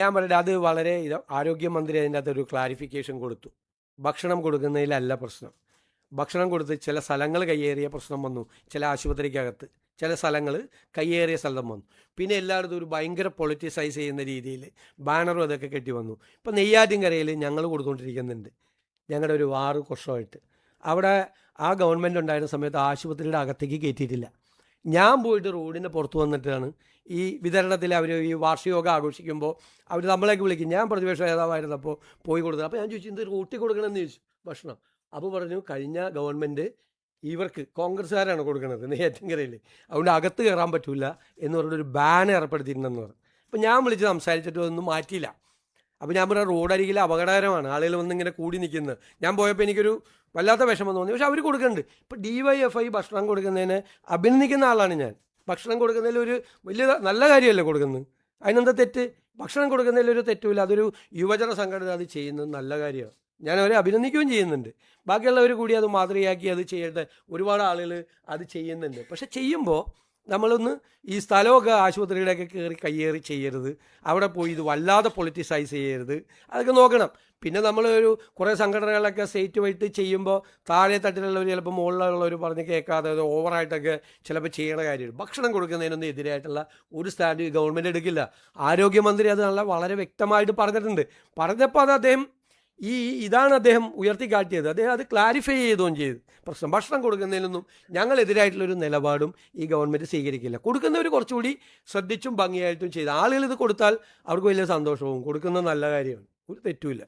ഞാൻ പറയട്ടെ, അത് വളരെ ആരോഗ്യമന്ത്രി അതിൻ്റെ അകത്തൊരു ക്ലാരിഫിക്കേഷൻ കൊടുത്തു. ഭക്ഷണം കൊടുക്കുന്നതിലല്ല പ്രശ്നം. ഭക്ഷണം കൊടുത്ത് ചില സ്ഥലങ്ങൾ കയ്യേറിയ പ്രശ്നം വന്നു. ചില ആശുപത്രിക്കകത്ത് ചില സ്ഥലങ്ങൾ കയ്യേറിയ സ്ഥലം വന്നു. പിന്നെ എല്ലായിടത്തും ഒരു ഭയങ്കര പൊളിറ്റിസൈസ് ചെയ്യുന്ന രീതിയിൽ ബാനറും അതൊക്കെ കെട്ടി വന്നു. ഇപ്പം നെയ്യാറ്റിൻകരയിൽ ഞങ്ങൾ കൊടുത്തുകൊണ്ടിരിക്കുന്നുണ്ട്. ഞങ്ങളുടെ ഒരു 6 വർഷമായിട്ട് അവിടെ ആ ഗവൺമെൻറ് ഉണ്ടായിരുന്ന സമയത്ത് ആശുപത്രിയുടെ അകത്തേക്ക് കയറ്റിയിട്ടില്ല. ഞാൻ പോയിട്ട് റോഡിൻ്റെ പുറത്ത് വന്നിട്ടാണ് ഈ വിതരണത്തിൽ അവർ ഈ വാർഷികമൊക്കെ ആഘോഷിക്കുമ്പോൾ അവർ നമ്മളെയൊക്കെ വിളിക്കും. ഞാൻ പ്രതിപക്ഷ നേതാവായിരുന്നപ്പോൾ പോയി കൊടുത്തത്. അപ്പോൾ ഞാൻ ചോദിച്ചു, ഇത് റൂട്ടിൽ കൊടുക്കണമെന്ന് ചോദിച്ചു ഭക്ഷണം. അപ്പോൾ പറഞ്ഞു, കഴിഞ്ഞ ഗവൺമെൻറ് ഇവർക്ക് കോൺഗ്രസ്സുകാരാണ് കൊടുക്കുന്നത് നെയ്യാറ്റിൻകരയിൽ, അതുകൊണ്ട് അകത്ത് കയറാൻ പറ്റില്ല എന്ന് പറഞ്ഞൊരു ബാൻ ഏർപ്പെടുത്തിയിട്ടുണ്ടെന്ന് പറഞ്ഞു. അപ്പോൾ ഞാൻ വിളിച്ച് സംസാരിച്ചിട്ട് ഒന്നും മാറ്റിയില്ല. അപ്പോൾ ഞാൻ പറഞ്ഞ റോഡരികിൽ അപകടകരമാണ്, ആളുകൾ വന്നിങ്ങനെ കൂടി നിൽക്കുന്നത്. ഞാൻ പോയപ്പോൾ എനിക്കൊരു വല്ലാത്ത വിഷമം തോന്നി. പക്ഷെ അവർ കൊടുക്കുന്നുണ്ട്. ഇപ്പോൾ DYFI ഭക്ഷണം കൊടുക്കുന്നതിന് അഭിനന്ദിക്കുന്ന ആളാണ് ഞാൻ. ഭക്ഷണം കൊടുക്കുന്നതിൽ ഒരു വലിയ നല്ല കാര്യമല്ലേ കൊടുക്കുന്നത്, അതിനെന്താ തെറ്റ്? ഭക്ഷണം കൊടുക്കുന്നതിൽ ഒരു തെറ്റുമില്ല. അതൊരു യുവജന സംഘടന അത് ചെയ്യുന്നത് നല്ല കാര്യമാണ്. ഞാൻ അവരെ അഭിനന്ദിക്കുകയും ചെയ്യുന്നുണ്ട്. ബാക്കിയുള്ളവർ കൂടി അത് മാതൃകയാക്കി അത് ചെയ്യട്ടെ. ഒരുപാട് ആളുകൾ അത് ചെയ്യുന്നുണ്ട്. പക്ഷെ ചെയ്യുമ്പോൾ നമ്മളൊന്ന് ഈ സ്ഥലമൊക്കെ ആശുപത്രിയുടെയൊക്കെ കയ്യേറി ചെയ്യരുത്. അവിടെ പോയി ഇത് വല്ലാതെ പൊളിറ്റിസൈസ് ചെയ്യരുത്. അതൊക്കെ നോക്കണം. പിന്നെ നമ്മൾ കുറേ സംഘടനകളൊക്കെ സ്റ്റേറ്റ് വൈറ്റ് ചെയ്യുമ്പോൾ താഴെ തട്ടിലുള്ളവർ ചിലപ്പോൾ മുകളിലുള്ളവർ പറഞ്ഞ് കേൾക്കാതെ ഓവറായിട്ടൊക്കെ ചിലപ്പോൾ ചെയ്യണ കാര്യമാണ്. ഭക്ഷണം കൊടുക്കുന്നതിനൊന്നും എതിരായിട്ടുള്ള ഒരു സ്റ്റാൻഡ് ഗവൺമെൻറ് എടുക്കില്ല. ആരോഗ്യമന്ത്രി അത് വളരെ വ്യക്തമായിട്ട് പറഞ്ഞിട്ടുണ്ട്. പറഞ്ഞപ്പോൾ അത് അദ്ദേഹം ഇതാണ് അദ്ദേഹം ഉയർത്തിക്കാട്ടിയത്. അദ്ദേഹം അത് ക്ലാരിഫൈ ചെയ്തുകയും ചെയ്തു. പ്രശ്നം ഭക്ഷണം കൊടുക്കുന്നതിനൊന്നും ഞങ്ങളെതിരായിട്ടുള്ളൊരു നിലപാടും ഈ ഗവൺമെൻറ് സ്വീകരിക്കില്ല. കൊടുക്കുന്നവർ കുറച്ചുകൂടി ശ്രദ്ധിച്ചും ഭംഗിയായിട്ടും ചെയ്ത് ആളുകൾ ഇത് കൊടുത്താൽ അവർക്ക് വലിയ സന്തോഷവും. കൊടുക്കുന്നത് നല്ല കാര്യമാണ്, ഒരു തെറ്റുമില്ല.